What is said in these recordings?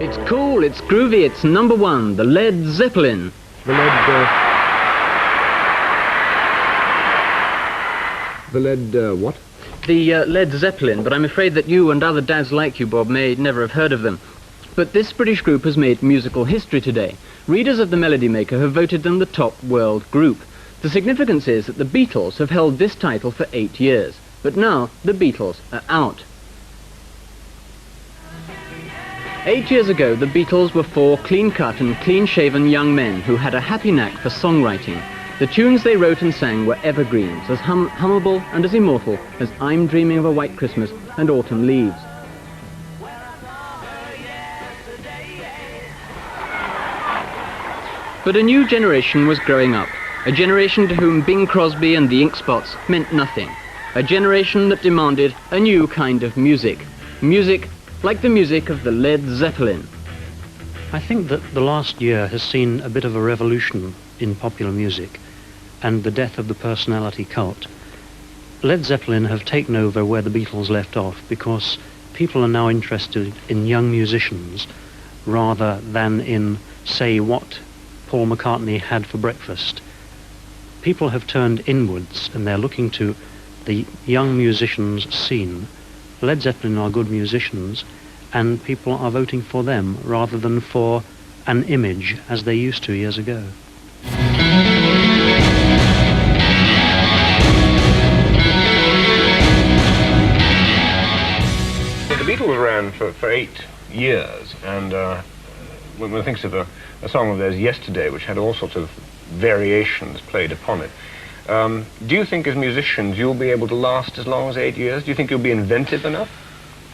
It's cool, it's groovy, it's number one, the Led Zeppelin. The what? The Led Zeppelin, but I'm afraid that you and other dads like you, Bob, may never have heard of them. But this British group has made musical history today. Readers of the Melody Maker have voted them the top world group. The significance is that the Beatles have held this title for 8 years. But now, the Beatles are out. 8 years ago, the Beatles were 4 clean-cut and clean-shaven young men who had a happy knack for songwriting. The tunes they wrote and sang were evergreens, as hummable and as immortal as I'm Dreaming of a White Christmas and Autumn Leaves. But a new generation was growing up, a generation to whom Bing Crosby and the Ink Spots meant nothing, a generation that demanded a new kind of music, music like the music of the Led Zeppelin. I think that the last year has seen a bit of a revolution in popular music and the death of the personality cult. Led Zeppelin have taken over where the Beatles left off because people are now interested in young musicians rather than in, say, what Paul McCartney had for breakfast. People have turned inwards and they're looking to the young musicians scene. Led Zeppelin are good musicians and people are voting for them rather than for an image as they used to years ago. The Beatles ran for 8 years, and when one thinks of a song of theirs, Yesterday, which had all sorts of variations played upon it, do you think as musicians you'll be able to last as long as 8 years? Do you think you'll be inventive enough?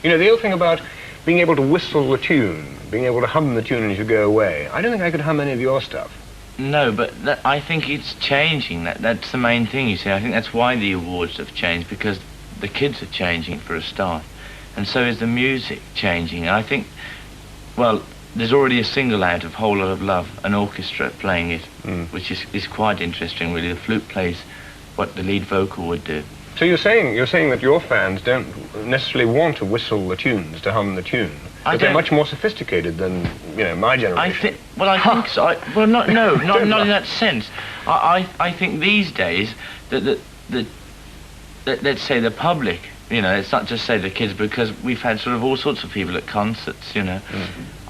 You know, the old thing about being able to whistle a tune, being able to hum the tune as you go away, I don't think I could hum any of your stuff. No, but I think it's changing. That's the main thing, you see. I think that's why the awards have changed, because the kids are changing for a start. And so is the music changing. And I think, well, there's already a single out of Whole Lot of Love, an orchestra playing it, which is quite interesting, really. The flute plays what the lead vocal would do. So you're saying that your fans don't necessarily want to whistle the tunes, to hum the tune, but they're much more sophisticated than, you know, my generation. I think so. Not in that sense. I think these days that let's say the public, you know, it's not just say the kids, because we've had sort of all sorts of people at concerts, you know.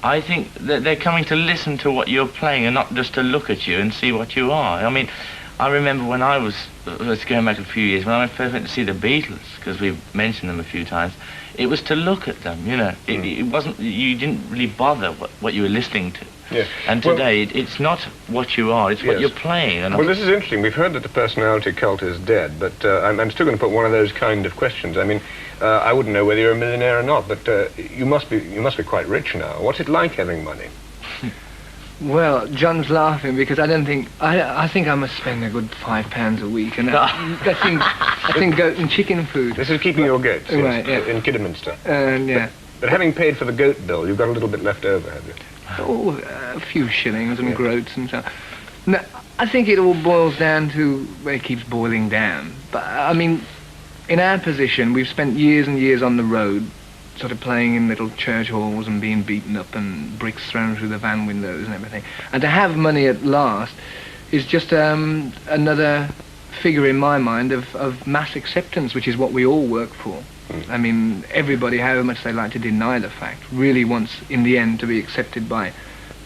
I think that they're coming to listen to what you're playing and not just to look at you and see what you are. I mean, I remember when let's go back a few years, when I first went to see the Beatles, because we've mentioned them a few times, it was to look at them, you know. It wasn't, you didn't really bother what you were listening to. Yes. And today, it's not what you are, it's what you're playing. And well, this is interesting. We've heard that the personality cult is dead, but I'm still going to put one of those kind of questions. I mean, I wouldn't know whether you're a millionaire or not, but you must be quite rich now. What's it like having money? Well, John's laughing because I think I must spend a good £5 a week, and I think goat and chicken food. This is keeping your goats, right? Yes, Yeah. In Kidderminster. Yeah. But having paid for the goat bill, you've got a little bit left over, have you? Oh, a few shillings and groats and so. No, I think it all boils down to, well, it keeps boiling down. But I mean, in our position, we've spent years and years on the road, sort of playing in little church halls and being beaten up and bricks thrown through the van windows and everything. And to have money at last is just another figure in my mind of mass acceptance, which is what we all work for. I mean, everybody, however much they like to deny the fact, really wants in the end to be accepted by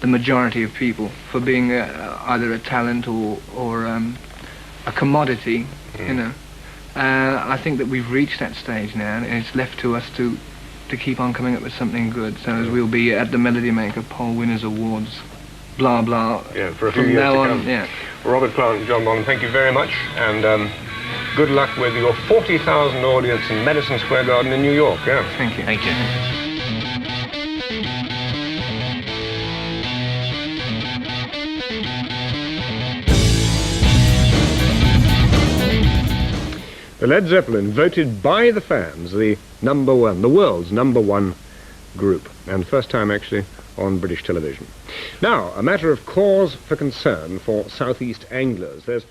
the majority of people for being either a talent or a commodity, you know. I think that we've reached that stage now, and it's left to us to keep on coming up with something good. So as we'll be at the Melody Maker Poll Winners Awards, blah blah. Yeah, for a few years to come. Yeah. Robert Plant, John Bonham, thank you very much, and good luck with your 40,000 audience in Madison Square Garden in New York. Yeah. Thank you. Thank you. The Led Zeppelin voted by the fans the world's number one group, and first time actually on British television. Now, a matter of cause for concern for Southeast anglers. There's